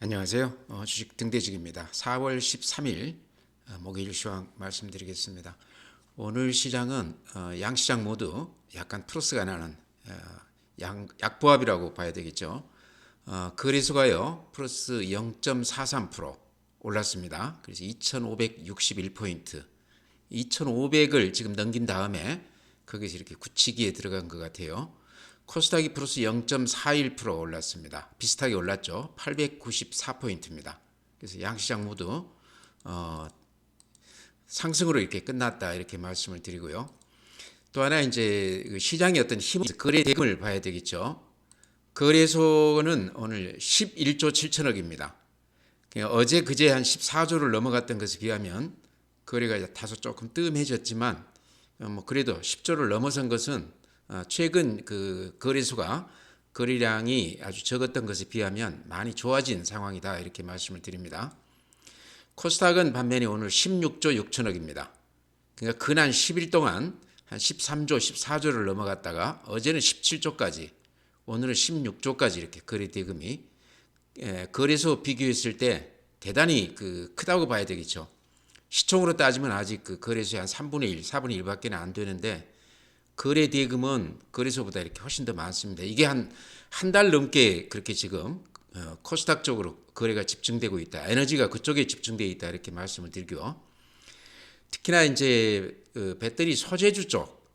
안녕하세요. 주식 등대직입니다. 4월 13일 목요일 시황 말씀드리겠습니다. 오늘 시장은 양시장 모두 약간 플러스가 나는 약보합이라고 봐야 되겠죠. 거래소가요 플러스 0.43% 올랐습니다. 그래서 2,561포인트, 2,500을 지금 넘긴 다음에 거기서 이렇게 굳히기에 들어간 것 같아요. 코스닥이 플러스 0.41% 올랐습니다. 비슷하게 올랐죠. 894포인트입니다. 그래서 양시장 모두 상승으로 이렇게 끝났다 이렇게 말씀을 드리고요. 또 하나 이제 시장의 어떤 힘, 거래 대금을 봐야 되겠죠. 거래소는 오늘 11조 7천억입니다. 어제 그제 한 14조를 넘어갔던 것에 비하면 거래가 다소 조금 뜸해졌지만 그래도 10조를 넘어선 것은 최근 그 거래수가 거래량이 아주 적었던 것에 비하면 많이 좋아진 상황이다 이렇게 말씀을 드립니다. 코스닥은 반면에 오늘 16조 6천억입니다. 그러니까 근한 10일 동안 한 13조 14조를 넘어갔다가 어제는 17조까지 오늘은 16조까지 이렇게 거래 대금이 거래소 비교했을 때 대단히 크다고 봐야 되겠죠. 시총으로 따지면 아직 그 거래소의 한 3분의 1, 4분의 1밖에 안 되는데 거래 대금은 거래소보다 이렇게 훨씬 더 많습니다. 이게 한 달 넘게 그렇게 지금 코스닥 쪽으로 거래가 집중되고 있다. 에너지가 그쪽에 집중되어 있다 이렇게 말씀을 드리고요. 특히나 이제 배터리 소재주 쪽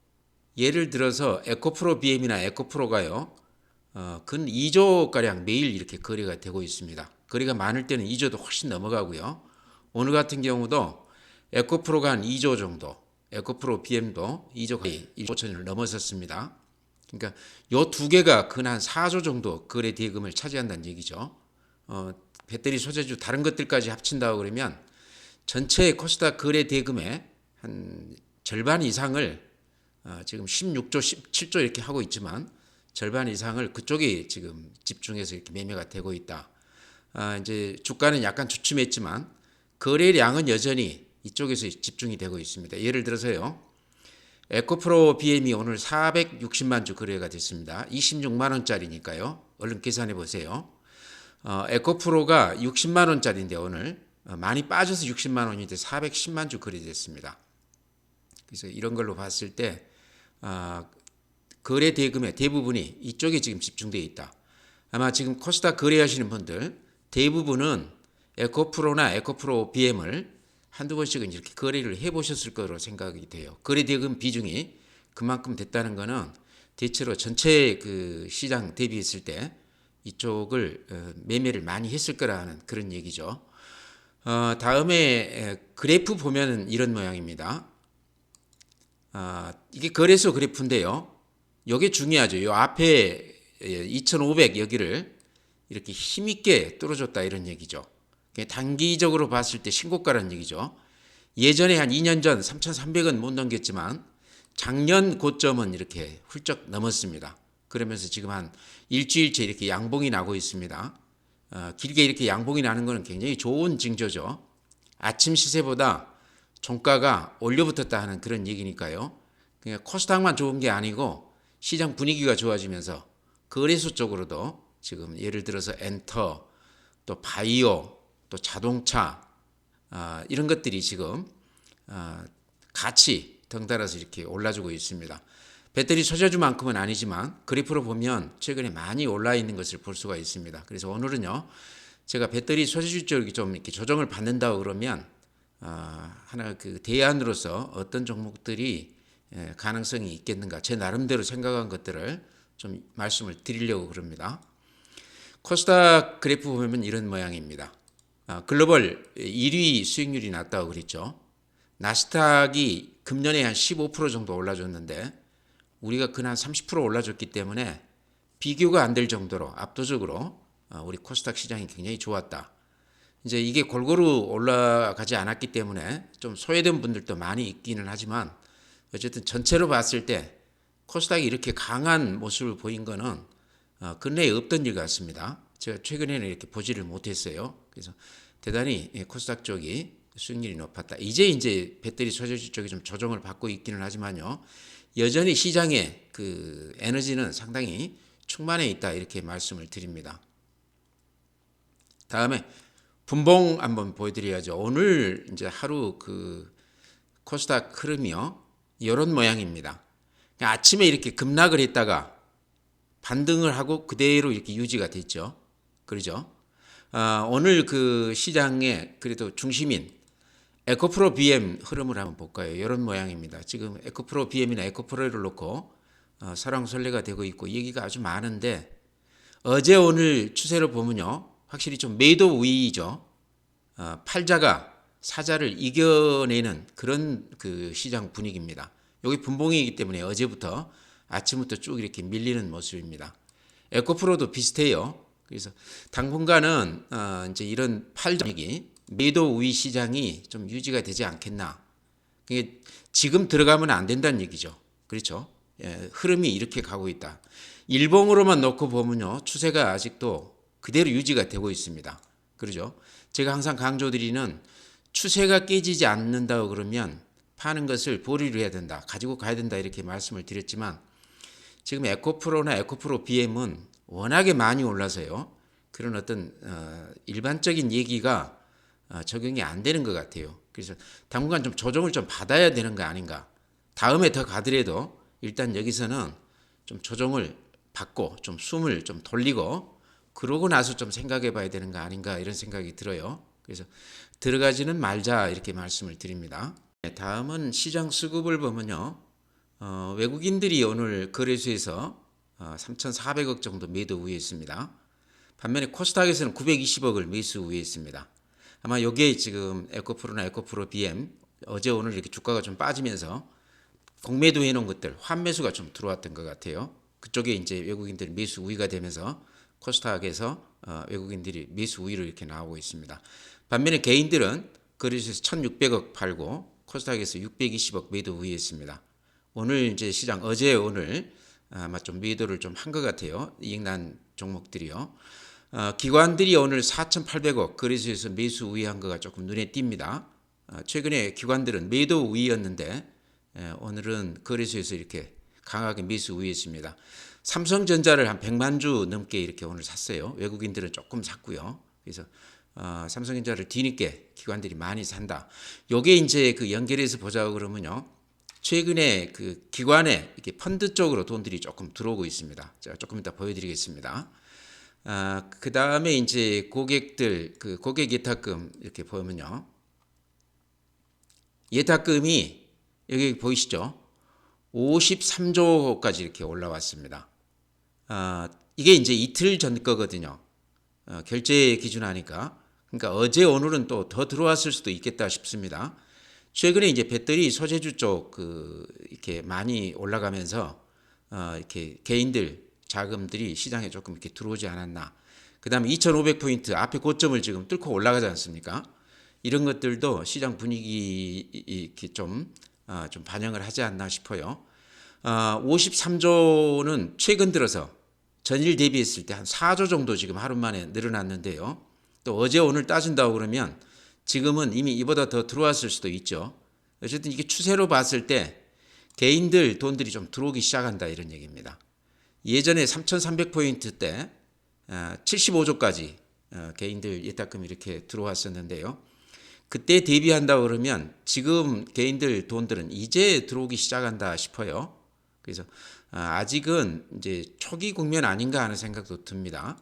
예를 들어서 에코프로 BM이나 에코프로가요 근 2조 가량 매일 이렇게 거래가 되고 있습니다. 거래가 많을 때는 2조도 훨씬 넘어가고요. 오늘 같은 경우도 에코프로가 한 2조 정도, 에코프로 BM도 2조 거의 1조천을 넘어섰습니다. 그러니까 요 두 개가 근 한 4조 정도 거래 대금을 차지한다는 얘기죠. 배터리 소재주 다른 것들까지 합친다고 그러면 전체 코스닥 거래 대금의 한 절반 이상을 지금 16조, 17조 이렇게 하고 있지만 절반 이상을 그쪽에 지금 집중해서 이렇게 매매가 되고 있다. 이제 주가는 약간 주춤했지만 거래량은 여전히 이쪽에서 집중이 되고 있습니다. 예를 들어서요. 에코프로 BM이 오늘 460만 주 거래가 됐습니다. 26만 원짜리니까요. 얼른 계산해 보세요. 에코프로가 60만 원짜리인데 오늘 많이 빠져서 60만 원인데 410만 주 거래됐습니다. 그래서 이런 걸로 봤을 때 거래 대금의 대부분이 이쪽에 지금 집중되어 있다. 아마 지금 코스닥 거래하시는 분들 대부분은 에코프로나 에코프로 BM을 한두 번씩은 이렇게 거래를 해보셨을 거로 생각이 돼요. 거래 대금 비중이 그만큼 됐다는 것은 대체로 전체 그 시장 대비했을 때 이쪽을 매매를 많이 했을 거라는 그런 얘기죠. 다음에 그래프 보면은 이런 모양입니다. 이게 거래소 그래프인데요. 이게 중요하죠. 이 앞에 2,500 여기를 이렇게 힘있게 뚫어줬다 이런 얘기죠. 단기적으로 봤을 때 신고가라는 얘기죠. 예전에 한 2년 전 3,300은 못 넘겼지만 작년 고점은 이렇게 훌쩍 넘었습니다. 그러면서 지금 한 일주일째 이렇게 양봉이 나고 있습니다. 길게 이렇게 양봉이 나는 것은 굉장히 좋은 징조죠. 아침 시세보다 종가가 올려붙었다 하는 그런 얘기니까요. 그냥 코스닥만 좋은 게 아니고 시장 분위기가 좋아지면서 거래소 쪽으로도 지금 예를 들어서 엔터, 또 바이오, 또 자동차 이런 것들이 지금 같이 덩달아서 이렇게 올라주고 있습니다. 배터리 소재주만큼은 아니지만 그래프로 보면 최근에 많이 올라 있는 것을 볼 수가 있습니다. 그래서 오늘은요 제가 배터리 소재주 쪽이 좀 이렇게 조정을 받는다고 그러면 하나 그 대안으로서 어떤 종목들이 가능성이 있겠는가 제 나름대로 생각한 것들을 좀 말씀을 드리려고 그럽니다. 코스닥 그래프 보면 이런 모양입니다. 글로벌 1위 수익률이 낮다고 그랬죠. 나스닥이 금년에 한 15% 정도 올라줬는데 우리가 그날 30% 올라줬기 때문에 비교가 안 될 정도로 압도적으로 우리 코스닥 시장이 굉장히 좋았다. 이제 이게 골고루 올라가지 않았기 때문에 좀 소외된 분들도 많이 있기는 하지만 어쨌든 전체로 봤을 때 코스닥이 이렇게 강한 모습을 보인 거는 근래에 없던 일 같습니다. 제가 최근에는 이렇게 보지를 못했어요. 그래서 대단히 코스닥 쪽이 수익률이 높았다. 이제 배터리 소재주 쪽이 좀 조정을 받고 있기는 하지만요. 여전히 시장의 그 에너지는 상당히 충만해 있다 이렇게 말씀을 드립니다. 다음에 분봉 한번 보여드려야죠. 오늘 이제 하루 그 코스닥 흐름이요. 이런 모양입니다. 아침에 이렇게 급락을 했다가 반등을 하고 그대로 이렇게 유지가 됐죠. 그러죠. 오늘 그 시장의 그래도 중심인 에코프로 BM 흐름을 한번 볼까요? 이런 모양입니다. 지금 에코프로 BM이나 에코프로를 놓고 설왕설래가 되고 있고 얘기가 아주 많은데 어제 오늘 추세를 보면요. 확실히 좀 매도 우위이죠. 팔자가 사자를 이겨내는 그런 그 시장 분위기입니다. 여기 분봉이기 때문에 어제부터 아침부터 쭉 이렇게 밀리는 모습입니다. 에코프로도 비슷해요. 그래서 당분간은 이제 이런 팔자 분위기, 매도 우위 시장이 좀 유지가 되지 않겠나. 이게 지금 들어가면 안 된다는 얘기죠. 그렇죠? 예, 흐름이 이렇게 가고 있다. 일봉으로만 놓고 보면요, 추세가 아직도 그대로 유지가 되고 있습니다. 그러죠? 제가 항상 강조드리는 추세가 깨지지 않는다고 그러면 파는 것을 보류를 해야 된다. 가지고 가야 된다. 이렇게 말씀을 드렸지만 지금 에코프로나 에코프로 BM은 워낙에 많이 올라서요. 그런 어떤 일반적인 얘기가 적용이 안 되는 것 같아요. 그래서 당분간 좀 조정을 좀 받아야 되는 거 아닌가. 다음에 더 가더라도 일단 여기서는 좀 조정을 받고 좀 숨을 좀 돌리고 그러고 나서 좀 생각해 봐야 되는 거 아닌가 이런 생각이 들어요. 그래서 들어가지는 말자 이렇게 말씀을 드립니다. 다음은 시장 수급을 보면요. 외국인들이 오늘 거래소에서 3,400억 정도 매도 우위에 있습니다. 반면에 코스닥에서는 920억을 매수 우위에 있습니다. 아마 이게 지금 에코프로나 에코프로 BM 어제 오늘 이렇게 주가가 좀 빠지면서 공매도 해놓은 것들 환매수가 좀 들어왔던 것 같아요. 그쪽에 이제 외국인들이 매수 우위가 되면서 코스닥에서 외국인들이 매수 우위로 이렇게 나오고 있습니다. 반면에 개인들은 거래소에서 1,600억 팔고 코스닥에서 620억 매도 우위에 있습니다. 오늘 이제 시장 어제 오늘 아마 좀 매도를 좀 한 것 같아요. 이익난 종목들이요. 기관들이 오늘 4,800억 거래소에서 매수 우위한 거가 조금 눈에 띕니다. 최근에 기관들은 매도 우위였는데 오늘은 거래소에서 이렇게 강하게 매수 우위했습니다. 삼성전자를 한 100만 주 넘게 이렇게 오늘 샀어요. 외국인들은 조금 샀고요. 그래서 삼성전자를 뒤늦게 기관들이 많이 산다. 요게 이제 그 연결해서 보자고 그러면요. 최근에 그 기관에 이렇게 펀드 쪽으로 돈들이 조금 들어오고 있습니다. 제가 조금 이따 보여드리겠습니다. 그 다음에 이제 고객들 그 고객 예탁금 이렇게 보면요. 예탁금이 여기 보이시죠? 53조까지 이렇게 올라왔습니다. 이게 이제 이틀 전 거거든요. 결제 기준하니까. 그러니까 어제 오늘은 또 더 들어왔을 수도 있겠다 싶습니다. 최근에 이제 배터리 소재주 쪽 그 이렇게 많이 올라가면서 이렇게 개인들 자금들이 시장에 조금 이렇게 들어오지 않았나. 그다음에 2,500포인트 앞에 고점을 지금 뚫고 올라가지 않습니까? 이런 것들도 시장 분위기 이렇게 좀 반영을 하지 않나 싶어요. 53조는 최근 들어서 전일 대비했을 때 한 4조 정도 지금 하루 만에 늘어났는데요. 또 어제 오늘 따진다고 그러면 지금은 이미 이보다 더 들어왔을 수도 있죠. 어쨌든 이게 추세로 봤을 때 개인들 돈들이 좀 들어오기 시작한다 이런 얘기입니다. 예전에 3,300포인트 때 75조까지 개인들 예탁금이 이렇게 들어왔었는데요. 그때 대비한다고 그러면 지금 개인들 돈들은 이제 들어오기 시작한다 싶어요. 그래서 아직은 이제 초기 국면 아닌가 하는 생각도 듭니다.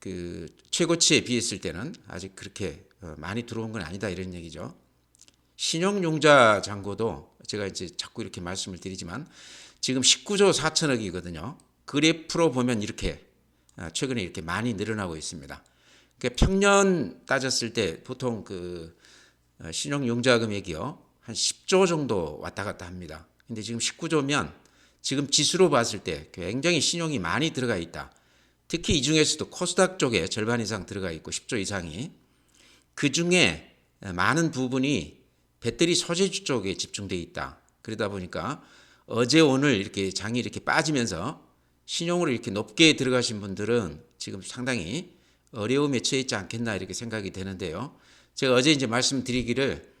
그 최고치에 비했을 때는 아직 그렇게 많이 들어온 건 아니다 이런 얘기죠. 신용융자 잔고도 제가 이제 자꾸 이렇게 말씀을 드리지만 지금 19조 4천억이거든요. 그래프로 보면 이렇게 최근에 이렇게 많이 늘어나고 있습니다. 그러니까 평년 따졌을 때 보통 그 신용융자 금액이요 한 10조 정도 왔다 갔다 합니다. 근데 지금 19조면 지금 지수로 봤을 때 굉장히 신용이 많이 들어가 있다. 특히 이 중에서도 코스닥 쪽에 절반 이상 들어가 있고 10조 이상이 그 중에 많은 부분이 배터리 소재주 쪽에 집중돼 있다. 그러다 보니까 어제 오늘 이렇게 장이 이렇게 빠지면서 신용으로 이렇게 높게 들어가신 분들은 지금 상당히 어려움에 처해 있지 않겠나 이렇게 생각이 되는데요. 제가 어제 이제 말씀드리기를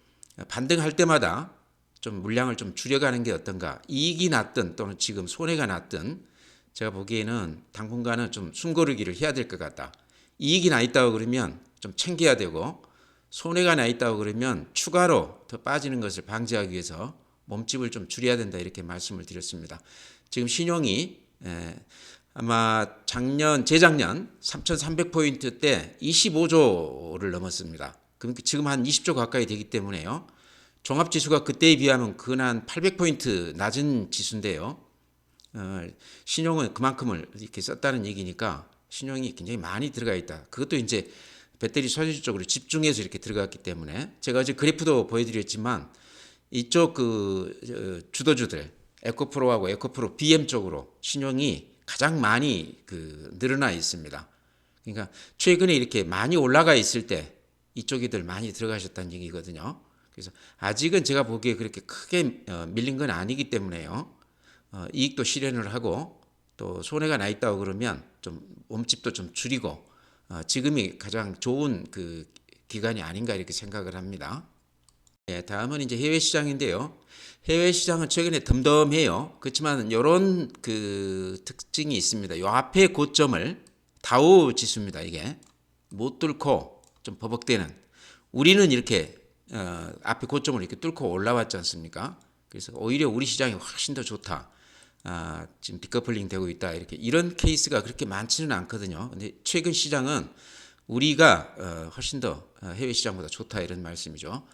반등할 때마다 좀 물량을 좀 줄여가는 게 어떤가. 이익이 났든 또는 지금 손해가 났든 제가 보기에는 당분간은 좀 숨고르기를 해야 될 것 같다. 이익이 나 있다고 그러면 좀 챙겨야 되고 손해가 나 있다고 그러면 추가로 더 빠지는 것을 방지하기 위해서 몸집을 좀 줄여야 된다 이렇게 말씀을 드렸습니다. 지금 신용이 아마 재작년 3,300포인트 때 25조를 넘었습니다. 그럼 지금 한 20조 가까이 되기 때문에요. 종합지수가 그때에 비하면 근한 800포인트 낮은 지수인데요. 신용은 그만큼을 이렇게 썼다는 얘기니까 신용이 굉장히 많이 들어가 있다. 그것도 이제 배터리 소재주 쪽으로 집중해서 이렇게 들어갔기 때문에 제가 어제 그래프도 보여드렸지만 이쪽 주도주들 에코프로하고 에코프로 BM 쪽으로 신용이 가장 많이 늘어나 있습니다. 그러니까 최근에 이렇게 많이 올라가 있을 때 이쪽이들 많이 들어가셨다는 얘기거든요. 그래서 아직은 제가 보기에 그렇게 크게 밀린 건 아니기 때문에요. 이익도 실현을 하고 또 손해가 나 있다고 그러면 좀 몸집도 좀 줄이고 지금이 가장 좋은 기간이 아닌가 이렇게 생각을 합니다. 네, 다음은 이제 해외 시장인데요. 해외 시장은 최근에 덤덤해요. 그렇지만 이런 특징이 있습니다. 요 앞에 고점을 다우 지수입니다. 이게 못 뚫고 좀 버벅대는. 우리는 이렇게 앞에 고점을 이렇게 뚫고 올라왔지 않습니까? 그래서 오히려 우리 시장이 훨씬 더 좋다. 지금 디커플링 되고 있다. 이런 케이스가 그렇게 많지는 않거든요. 근데 최근 시장은 우리가 훨씬 더 해외 시장보다 좋다 이런 말씀이죠.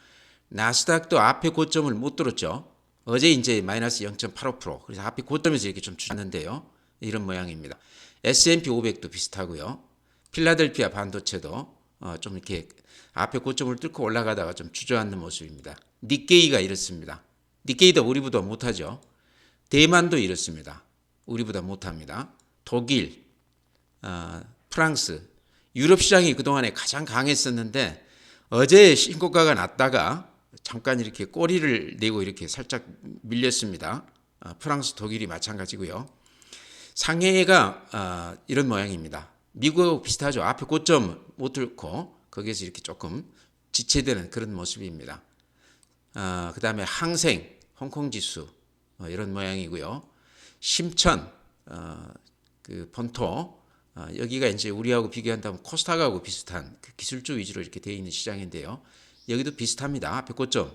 나스닥도 앞에 고점을 못 뚫었죠. 어제 이제 마이너스 0.85%. 그래서 앞에 고점에서 이렇게 좀 줄였는데요. 이런 모양입니다. S&P 500도 비슷하고요. 필라델피아 반도체도 좀 이렇게 앞에 고점을 뚫고 올라가다가 좀 주저앉는 모습입니다. 니케이가 이렇습니다. 니케이도 우리보다 못하죠. 대만도 이렇습니다. 우리보다 못합니다. 독일, 프랑스, 유럽 시장이 그동안에 가장 강했었는데 어제 신고가가 났다가 잠깐 이렇게 꼬리를 내고 이렇게 살짝 밀렸습니다. 프랑스, 독일이 마찬가지고요. 상해가 이런 모양입니다. 미국하고 비슷하죠. 앞에 고점 못 뚫고 거기에서 이렇게 조금 지체되는 그런 모습입니다. 그 다음에 항생, 홍콩 지수 이런 모양이고요. 심천, 본토 여기가 이제 우리하고 비교한다면 코스닥하고 비슷한 기술주 위주로 이렇게 되어 있는 시장인데요. 여기도 비슷합니다. 앞에 고점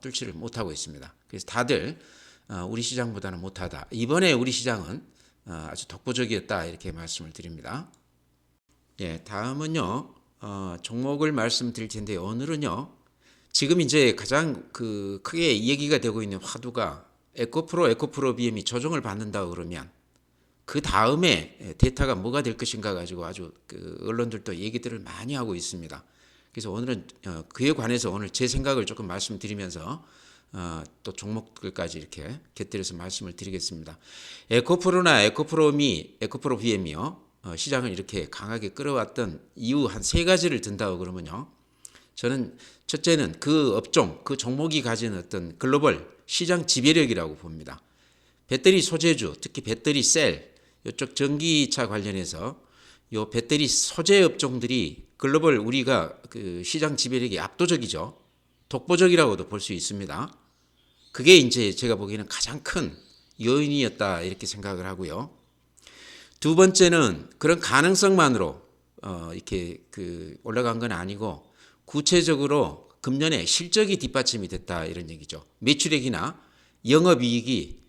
뚫지를 못하고 있습니다. 그래서 다들 우리 시장보다는 못하다. 이번에 우리 시장은 아주 독보적이었다 이렇게 말씀을 드립니다. 예, 다음은요 종목을 말씀드릴 텐데 오늘은요 지금 이제 가장 크게 얘기가 되고 있는 화두가 에코프로 BM이 조정을 받는다고 그러면 그 다음에 데이터가 뭐가 될 것인가 가지고 아주 언론들도 얘기들을 많이 하고 있습니다. 그래서 오늘은 그에 관해서 오늘 제 생각을 조금 말씀드리면서 또 종목들까지 이렇게 곁들여서 말씀을 드리겠습니다. 에코프로나 에코프로 BM이요. 시장을 이렇게 강하게 끌어왔던 이유 한 세 가지를 든다고 그러면요. 저는 첫째는 그 업종, 그 종목이 가진 어떤 글로벌 시장 지배력이라고 봅니다. 배터리 소재주, 특히 배터리 셀, 이쪽 전기차 관련해서 요 배터리 소재 업종들이 글로벌 우리가 시장 지배력이 압도적이죠. 독보적이라고도 볼 수 있습니다. 그게 이제 제가 보기에는 가장 큰 요인이었다 이렇게 생각을 하고요. 두 번째는 그런 가능성만으로 이렇게 올라간 건 아니고 구체적으로 금년에 실적이 뒷받침이 됐다 이런 얘기죠. 매출액이나 영업이익이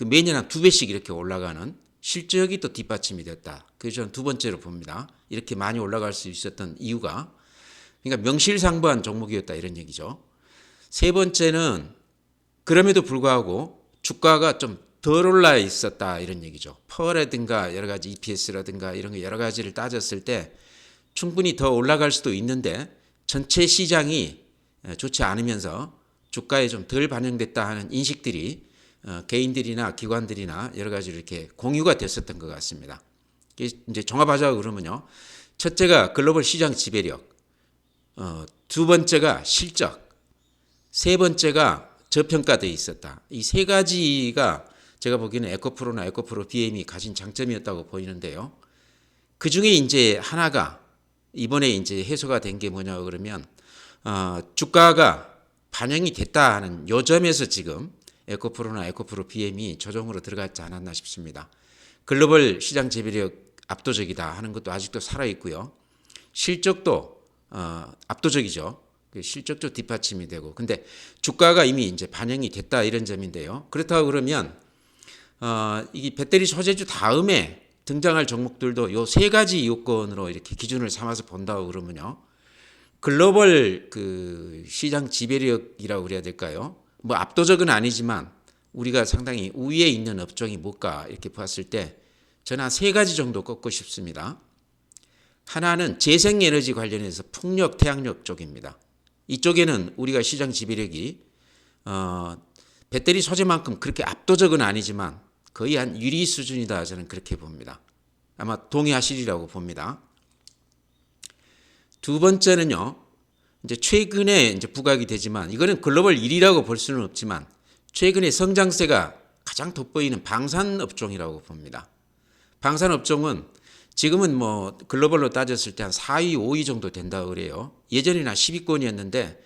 매년 한 2배씩 이렇게 올라가는 실적이 또 뒷받침이 됐다. 그래서 저는 두 번째로 봅니다. 이렇게 많이 올라갈 수 있었던 이유가 그러니까 명실상부한 종목이었다 이런 얘기죠. 세 번째는 그럼에도 불구하고 주가가 좀 덜 올라 있었다 이런 얘기죠. 퍼라든가 여러 가지 EPS라든가 이런 거 여러 가지를 따졌을 때 충분히 더 올라갈 수도 있는데 전체 시장이 좋지 않으면서 주가에 좀 덜 반영됐다 하는 인식들이 개인들이나 기관들이나 여러 가지로 이렇게 공유가 됐었던 것 같습니다. 이제 종합하자고 그러면요. 첫째가 글로벌 시장 지배력, 두 번째가 실적, 세 번째가 저평가되어 있었다. 이 세 가지가 제가 보기에는 에코프로나 에코프로 BM이 가진 장점이었다고 보이는데요. 그 중에 이제 하나가 이번에 이제 해소가 된 게 뭐냐 그러면 주가가 반영이 됐다 하는 요점에서 지금 에코프로나 에코프로 BM이 조정으로 들어갔지 않았나 싶습니다. 글로벌 시장 지배력 압도적이다 하는 것도 아직도 살아있고요. 실적도 압도적이죠. 그 실적도 뒷받침이 되고, 근데 주가가 이미 이제 반영이 됐다 이런 점인데요. 그렇다고 그러면 이 배터리 소재주 다음에 등장할 종목들도 요 세 가지 요건으로 이렇게 기준을 삼아서 본다고 그러면요. 글로벌 그 시장 지배력이라고 그래야 될까요? 뭐 압도적은 아니지만 우리가 상당히 우위에 있는 업종이 뭘까 이렇게 봤을 때 저는 한 세 가지 정도 꼽고 싶습니다. 하나는 재생에너지 관련해서 풍력, 태양력 쪽입니다. 이쪽에는 우리가 시장 지배력이 배터리 소재만큼 그렇게 압도적은 아니지만 거의 한 유리 수준이다 저는 그렇게 봅니다. 아마 동의하시리라고 봅니다. 두 번째는요. 이제 최근에 이제 부각이 되지만 이거는 글로벌 1위라고 볼 수는 없지만 최근에 성장세가 가장 돋보이는 방산 업종이라고 봅니다. 방산 업종은 지금은 뭐 글로벌로 따졌을 때 한 4위, 5위 정도 된다고 그래요. 예전에는 한 10위권이었는데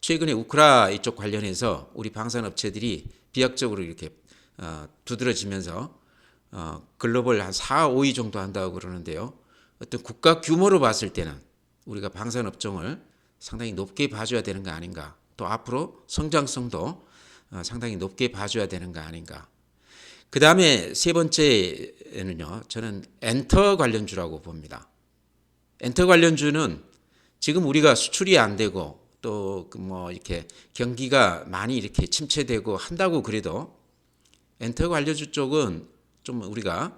최근에 우크라 이쪽 관련해서 우리 방산 업체들이 비약적으로 이렇게 두드러지면서 글로벌 한 4, 5위 정도 한다고 그러는데요. 어떤 국가 규모로 봤을 때는 우리가 방산 업종을 상당히 높게 봐줘야 되는 거 아닌가. 또 앞으로 성장성도 상당히 높게 봐줘야 되는 거 아닌가. 그 다음에 세 번째는요, 저는 엔터 관련주라고 봅니다. 엔터 관련주는 지금 우리가 수출이 안 되고 또 뭐 이렇게 경기가 많이 이렇게 침체되고 한다고 그래도 엔터 관련주 쪽은 좀 우리가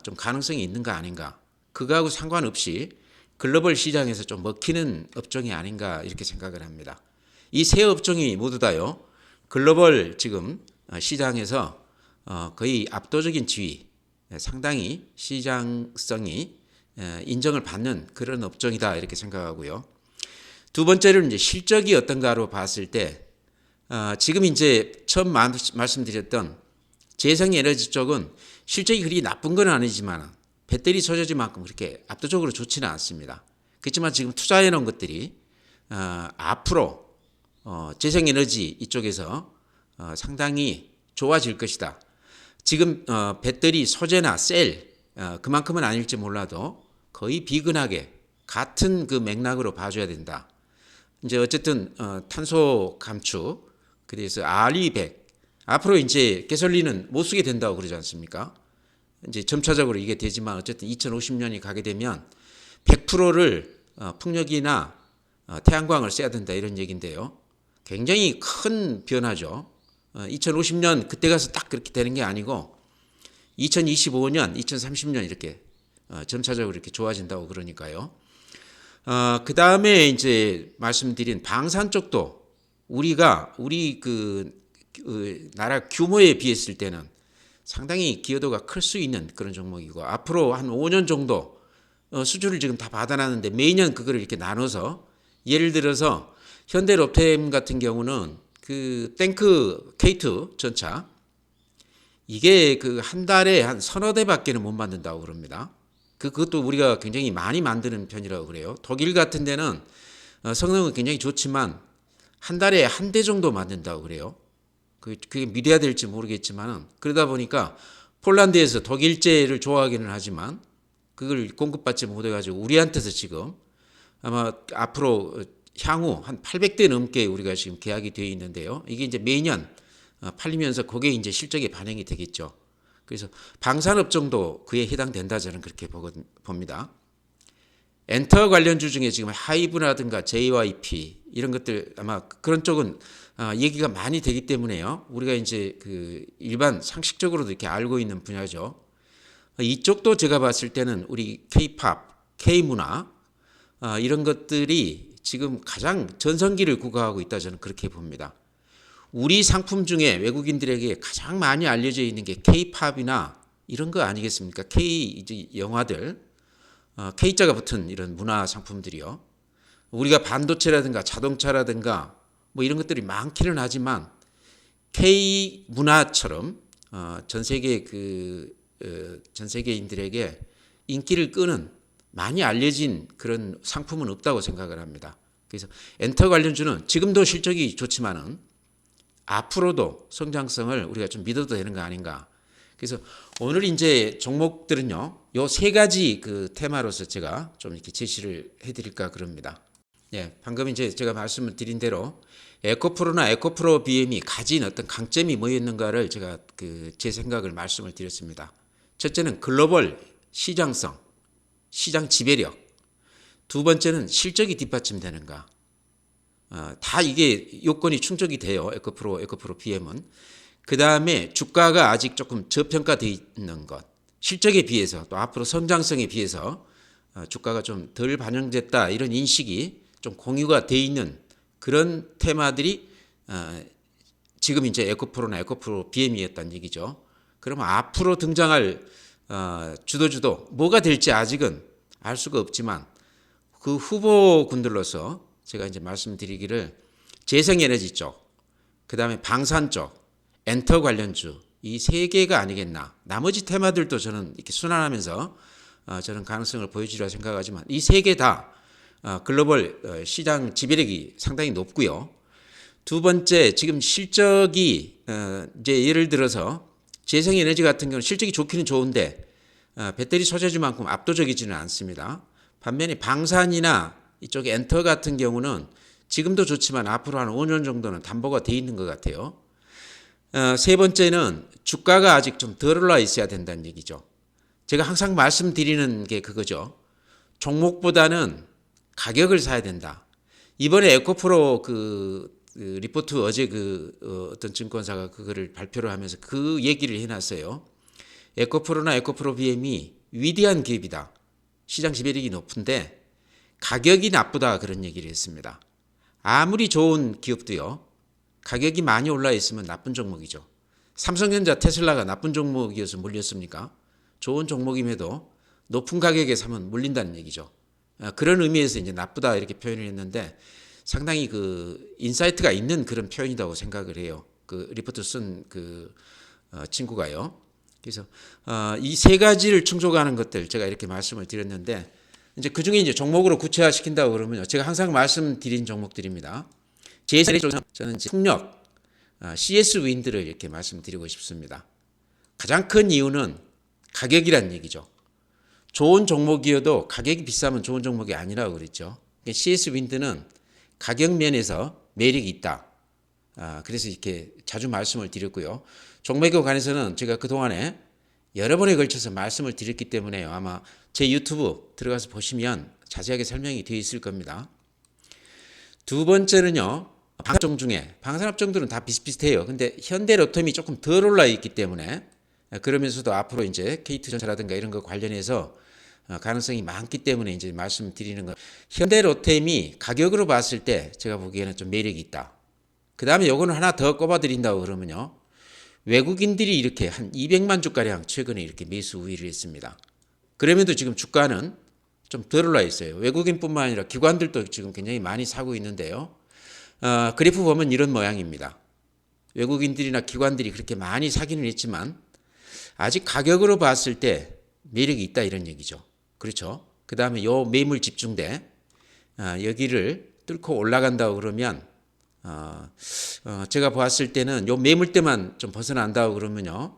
좀 가능성이 있는 거 아닌가. 그거하고 상관없이 글로벌 시장에서 좀 먹히는 업종이 아닌가 이렇게 생각을 합니다. 이 세 업종이 모두 다요, 글로벌 지금 시장에서 거의 압도적인 지위, 상당히 시장성이 인정을 받는 그런 업종이다 이렇게 생각하고요. 두 번째로는 이제 실적이 어떤가로 봤을 때 지금 이제 처음 말씀드렸던 재생에너지 쪽은 실적이 그리 나쁜 건 아니지만 배터리 소재지만큼 그렇게 압도적으로 좋지는 않습니다. 그렇지만 지금 투자해 놓은 것들이 앞으로 재생에너지 이쪽에서 상당히 좋아질 것이다. 지금 배터리 소재나 셀 그만큼은 아닐지 몰라도 거의 비근하게 같은 그 맥락으로 봐줘야 된다. 이제 어쨌든 탄소 감축, 그래서 RE100 앞으로 이제 가솔린은 못 쓰게 된다고 그러지 않습니까? 이제 점차적으로 이게 되지만 어쨌든 2050년이 가게 되면 100%를 풍력이나 태양광을 써야 된다 이런 얘기인데요. 굉장히 큰 변화죠. 2050년 그때 가서 딱 그렇게 되는 게 아니고 2025년, 2030년 이렇게 점차적으로 이렇게 좋아진다고 그러니까요. 그 다음에 이제 말씀드린 방산 쪽도 우리 나라 규모에 비했을 때는 상당히 기여도가 클 수 있는 그런 종목이고 앞으로 한 5년 정도 수주를 지금 다 받아놨는데 매년 그거를 이렇게 나눠서 예를 들어서 현대로템 같은 경우는 그 탱크 K2 전차 이게 그 한 달에 한 서너 대밖에는 못 만든다고 그럽니다. 그것도 우리가 굉장히 많이 만드는 편이라고 그래요. 독일 같은 데는 성능은 굉장히 좋지만 한 달에 한 대 정도 만든다고 그래요. 그게 믿어야 될지 모르겠지만 그러다 보니까 폴란드에서 독일제를 좋아하기는 하지만 그걸 공급받지 못해가지고 우리한테서 지금 아마 앞으로 향후 한 800대 넘게 우리가 지금 계약이 되어 있는데요. 이게 이제 매년 팔리면서 그게 이제 실적에 반영이 되겠죠. 그래서 방산업종도 그에 해당된다 저는 그렇게 봅니다. 엔터 관련주 중에 지금 하이브라든가 JYP 이런 것들 아마 그런 쪽은 얘기가 많이 되기 때문에요. 우리가 이제 그 일반 상식적으로도 이렇게 알고 있는 분야죠. 이쪽도 제가 봤을 때는 우리 K-팝, K-문화 이런 것들이 지금 가장 전성기를 구가하고 있다 저는 그렇게 봅니다. 우리 상품 중에 외국인들에게 가장 많이 알려져 있는 게 K-팝이나 이런 거 아니겠습니까? K 이제 영화들, K자가 붙은 이런 문화 상품들이요. 우리가 반도체라든가 자동차라든가 뭐 이런 것들이 많기는 하지만 K 문화처럼 전 세계 전 세계인들에게 인기를 끄는 많이 알려진 그런 상품은 없다고 생각을 합니다. 그래서 엔터 관련주는 지금도 실적이 좋지만은 앞으로도 성장성을 우리가 좀 믿어도 되는 거 아닌가. 그래서 오늘 이제 종목들은요, 요 세 가지 그 테마로서 제가 좀 이렇게 제시를 해드릴까 그럽니다. 예, 방금 이제 제가 말씀을 드린 대로 에코프로나 에코프로 BM이 가진 어떤 강점이 뭐였는가를 제가 제 생각을 말씀을 드렸습니다. 첫째는 글로벌 시장성, 시장 지배력. 두 번째는 실적이 뒷받침되는가. 다 이게 요건이 충족이 돼요. 에코프로 BM은. 그 다음에 주가가 아직 조금 저평가되어 있는 것. 실적에 비해서 또 앞으로 성장성에 비해서 주가가 좀 덜 반영됐다 이런 인식이 좀 공유가 돼 있는 그런 테마들이 지금 이제 에코프로나 에코프로 BM이었다는 얘기죠. 그러면 앞으로 등장할 주도주도 뭐가 될지 아직은 알 수가 없지만 그 후보군들로서 제가 이제 말씀드리기를 재생에너지 쪽, 그 다음에 방산 쪽, 엔터 관련주 이 세 개가 아니겠나. 나머지 테마들도 저는 이렇게 순환하면서 저는 가능성을 보여주리라 생각하지만 이 세 개 다 글로벌 시장 지배력이 상당히 높고요. 두 번째 지금 실적이 이제 예를 들어서 재생에너지 같은 경우는 실적이 좋기는 좋은데 배터리 소재주만큼 압도적이지는 않습니다. 반면에 방산이나 이쪽 엔터 같은 경우는 지금도 좋지만 앞으로 한 5년 정도는 담보가 돼 있는 것 같아요. 세 번째는 주가가 아직 좀 덜 올라 있어야 된다는 얘기죠. 제가 항상 말씀드리는 게 그거죠. 종목보다는 가격을 사야 된다. 이번에 에코프로 리포트 어제 어떤 증권사가 그거를 발표를 하면서 그 얘기를 해놨어요. 에코프로나 에코프로 BM이 위대한 기업이다. 시장 지배력이 높은데 가격이 나쁘다 그런 얘기를 했습니다. 아무리 좋은 기업도요. 가격이 많이 올라 있으면 나쁜 종목이죠. 삼성전자, 테슬라가 나쁜 종목이어서 물렸습니까? 좋은 종목임에도 높은 가격에 사면 물린다는 얘기죠. 그런 의미에서 이제 나쁘다 이렇게 표현을 했는데 상당히 인사이트가 있는 그런 표현이라고 생각을 해요. 리포트 쓴 친구가요. 그래서 이 세 가지를 충족하는 것들 제가 이렇게 말씀을 드렸는데 이제 그 중에 이제 종목으로 구체화 시킨다고 그러면요. 제가 항상 말씀드린 종목들입니다. 제3 쪽은 저는 풍력, CS 윈드를 이렇게 말씀드리고 싶습니다. 가장 큰 이유는 가격이란 얘기죠. 좋은 종목이어도 가격이 비싸면 좋은 종목이 아니라고 그랬죠. CS 윈드는 가격 면에서 매력이 있다. 그래서 이렇게 자주 말씀을 드렸고요. 종목에 관해서는 제가 그동안에 여러 번에 걸쳐서 말씀을 드렸기 때문에 아마 제 유튜브 들어가서 보시면 자세하게 설명이 되어 있을 겁니다. 두 번째는요. 방산업종 중에 방산업종들은 다 비슷비슷해요. 근데 현대로템이 조금 덜 올라 있기 때문에 그러면서도 앞으로 이제 KT전자라든가 이런 거 관련해서 가능성이 많기 때문에 이제 말씀드리는 거. 현대로템이 가격으로 봤을 때 제가 보기에는 좀 매력이 있다. 그 다음에 요거는 하나 더 꼽아드린다고 그러면요. 외국인들이 이렇게 한 200만 주가량 최근에 이렇게 매수 우위를 했습니다. 그러면도 지금 주가는 좀 덜 올라 있어요. 외국인뿐만 아니라 기관들도 지금 굉장히 많이 사고 있는데요. 그래프 보면 이런 모양입니다. 외국인들이나 기관들이 그렇게 많이 사기는 했지만 아직 가격으로 봤을 때 매력이 있다 이런 얘기죠. 그렇죠. 그 다음에 요 매물 집중대 여기를 뚫고 올라간다고 그러면 제가 봤을 때는 요 매물대만 좀 벗어난다고 그러면요.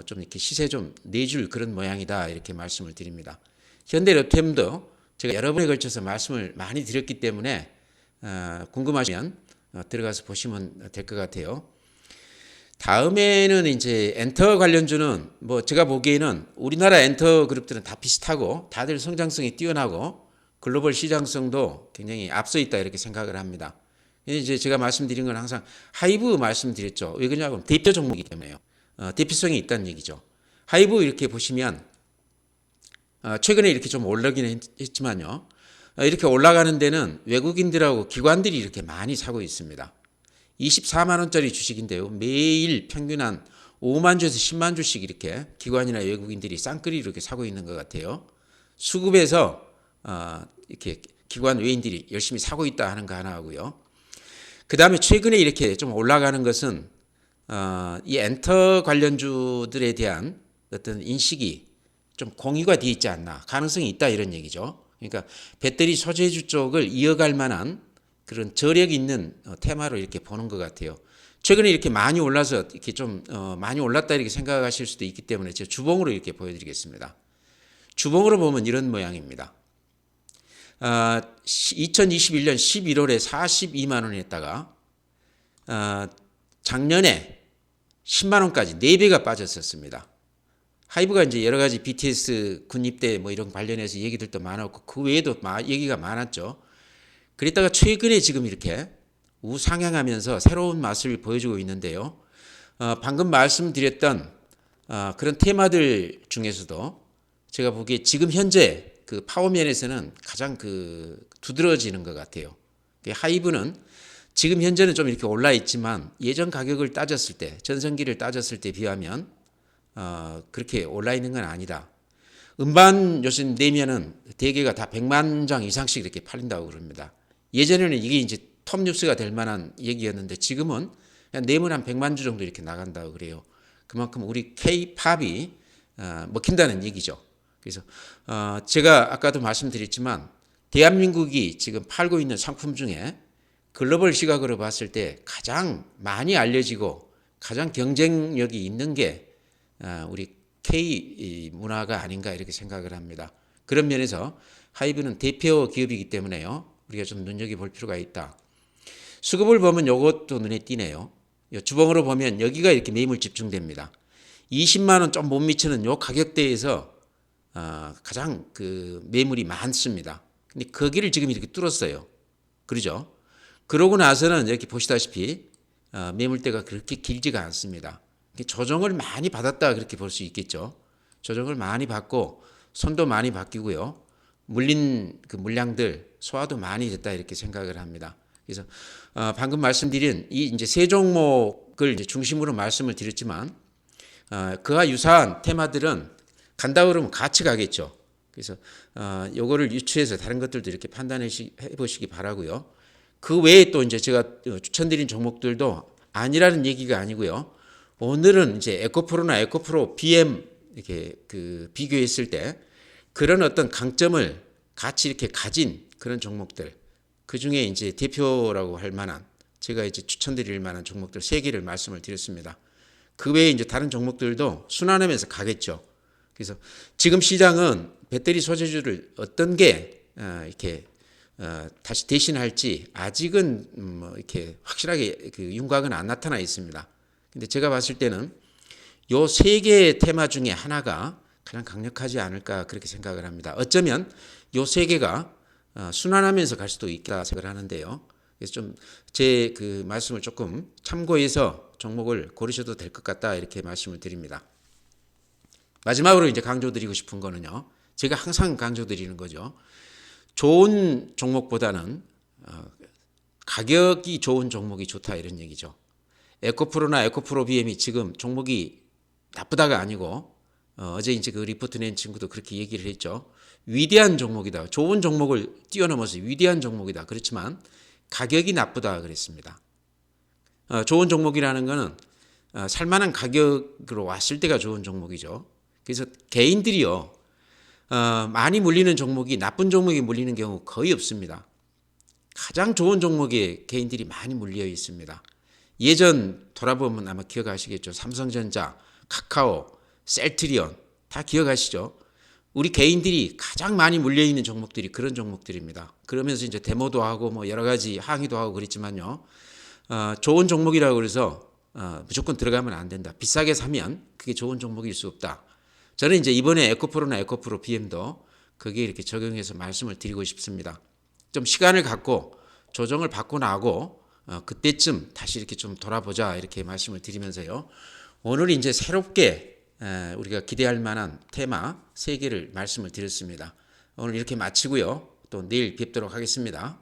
좀 이렇게 시세 좀 내줄 그런 모양이다 이렇게 말씀을 드립니다. 현대로템도 제가 여러 번에 걸쳐서 말씀을 많이 드렸기 때문에 궁금하시면 들어가서 보시면 될 것 같아요. 다음에는 이제 엔터 관련주는 뭐 제가 보기에는 우리나라 엔터 그룹들은 다 비슷하고 다들 성장성이 뛰어나고 글로벌 시장성도 굉장히 앞서 있다 이렇게 생각을 합니다. 이제 제가 말씀드린 건 항상 하이브 말씀드렸죠. 왜 그러냐면 대표 종목이기 때문에요. 대표성이 있다는 얘기죠. 하이브 이렇게 보시면 최근에 이렇게 좀 올라기는 했지만요. 이렇게 올라가는 데는 외국인들하고 기관들이 이렇게 많이 사고 있습니다. 24만 원짜리 주식인데요. 매일 평균 한 5만 주에서 10만 주씩 이렇게 기관이나 외국인들이 쌍끌이 이렇게 사고 있는 것 같아요. 수급에서 이렇게 기관 외인들이 열심히 사고 있다 하는 거 하나 하고요. 그 다음에 최근에 이렇게 좀 올라가는 것은 이 엔터 관련주들에 대한 어떤 인식이 좀 공유가 되어 있지 않나, 가능성이 있다 이런 얘기죠. 그러니까 배터리 소재주 쪽을 이어갈 만한 그런 저력 있는 테마로 이렇게 보는 것 같아요. 최근에 이렇게 많이 올라서 이렇게 좀 많이 올랐다 이렇게 생각하실 수도 있기 때문에 제가 주봉으로 이렇게 보여드리겠습니다. 주봉으로 보면 이런 모양입니다. 2021년 11월에 42만 원이었다가 작년에 10만 원까지 4배가 빠졌었습니다. 하이브가 이제 여러 가지 BTS 군입대 뭐 이런 관련해서 얘기들도 많았고 그 외에도 얘기가 많았죠. 그랬다가 최근에 지금 이렇게 우상향하면서 새로운 맛을 보여주고 있는데요. 방금 말씀드렸던 그런 테마들 중에서도 제가 보기에 지금 현재 그 파워면에서는 가장 그 두드러지는 것 같아요. 하이브는 지금 현재는 좀 이렇게 올라 있지만 예전 가격을 따졌을 때 전성기를 따졌을 때 비하면 그렇게 올라 있는 건 아니다. 음반 요즘 내면은 대개가 다 100만 장 이상씩 이렇게 팔린다고 그럽니다. 예전에는 이게 이제 톱 뉴스가 될 만한 얘기였는데 지금은 그냥 내면 한 100만 주 정도 이렇게 나간다고 그래요. 그만큼 우리 K-팝이 먹힌다는 얘기죠. 그래서 제가 아까도 말씀드렸지만 대한민국이 지금 팔고 있는 상품 중에 글로벌 시각으로 봤을 때 가장 많이 알려지고 가장 경쟁력이 있는 게 우리 K 문화가 아닌가 이렇게 생각을 합니다. 그런 면에서 하이브는 대표 기업이기 때문에요. 우리가 좀 눈여겨볼 필요가 있다. 수급을 보면 이것도 눈에 띄네요. 주봉으로 보면 여기가 이렇게 매물 집중됩니다. 20만 원 좀 못 미치는 요 가격대에서 가장 그 매물이 많습니다. 근데 거기를 지금 이렇게 뚫었어요. 그러죠? 그러고 나서는 이렇게 보시다시피 매물대가 그렇게 길지가 않습니다. 조정을 많이 받았다 그렇게 볼 수 있겠죠. 조정을 많이 받고 손도 많이 바뀌고요. 물린 그 물량들 소화도 많이 됐다 이렇게 생각을 합니다. 그래서 방금 말씀드린 이 이제 세 종목을 이제 중심으로 말씀을 드렸지만 그와 유사한 테마들은 간다 그러면 같이 가겠죠. 그래서 요거를 유추해서 다른 것들도 이렇게 판단해 보시기 바라고요. 그 외에 또 이제 제가 추천드린 종목들도 아니라는 얘기가 아니고요. 오늘은 이제 에코프로나 에코프로 BM 이렇게 그 비교했을 때 그런 어떤 강점을 같이 이렇게 가진 그런 종목들 그 중에 이제 대표라고 할 만한 제가 이제 추천드릴 만한 종목들 3개를 말씀을 드렸습니다. 그 외에 이제 다른 종목들도 순환하면서 가겠죠. 그래서 지금 시장은 배터리 소재주를 어떤 게 이렇게 다시 대신할지 아직은 뭐 이렇게 확실하게 그 윤곽은 안 나타나 있습니다. 근데 제가 봤을 때는 요 3개의 테마 중에 하나가 가장 강력하지 않을까 그렇게 생각을 합니다. 어쩌면 요 3개가 순환하면서 갈 수도 있다 생각을 하는데요. 그래서 좀 제 그 말씀을 조금 참고해서 종목을 고르셔도 될 것 같다 이렇게 말씀을 드립니다. 마지막으로 이제 강조드리고 싶은 거는요. 제가 항상 강조드리는 거죠. 좋은 종목보다는 가격이 좋은 종목이 좋다 이런 얘기죠. 에코프로나 에코프로 BM이 지금 종목이 나쁘다가 아니고 어제 이제 그 리포트 낸 친구도 그렇게 얘기를 했죠. 위대한 종목이다. 좋은 종목을 뛰어넘어서 위대한 종목이다. 그렇지만 가격이 나쁘다 그랬습니다. 좋은 종목이라는 거는 살만한 가격으로 왔을 때가 좋은 종목이죠. 그래서 개인들이요. 많이 물리는 종목이 나쁜 종목이 물리는 경우 거의 없습니다. 가장 좋은 종목에 개인들이 많이 물려 있습니다. 예전 돌아보면 아마 기억하시겠죠. 삼성전자, 카카오, 셀트리온 다 기억하시죠? 우리 개인들이 가장 많이 물려 있는 종목들이 그런 종목들입니다. 그러면서 이제 데모도 하고 뭐 여러 가지 항의도 하고 그랬지만요. 좋은 종목이라고 그래서 무조건 들어가면 안 된다. 비싸게 사면 그게 좋은 종목일 수 없다. 저는 이제 이번에 에코프로나 에코프로 BM도 거기에 이렇게 적용해서 말씀을 드리고 싶습니다. 좀 시간을 갖고 조정을 받고 나고 그때쯤 다시 이렇게 좀 돌아보자 이렇게 말씀을 드리면서요. 오늘 이제 새롭게 우리가 기대할 만한 테마 3개를 말씀을 드렸습니다. 오늘 이렇게 마치고요. 또 내일 뵙도록 하겠습니다.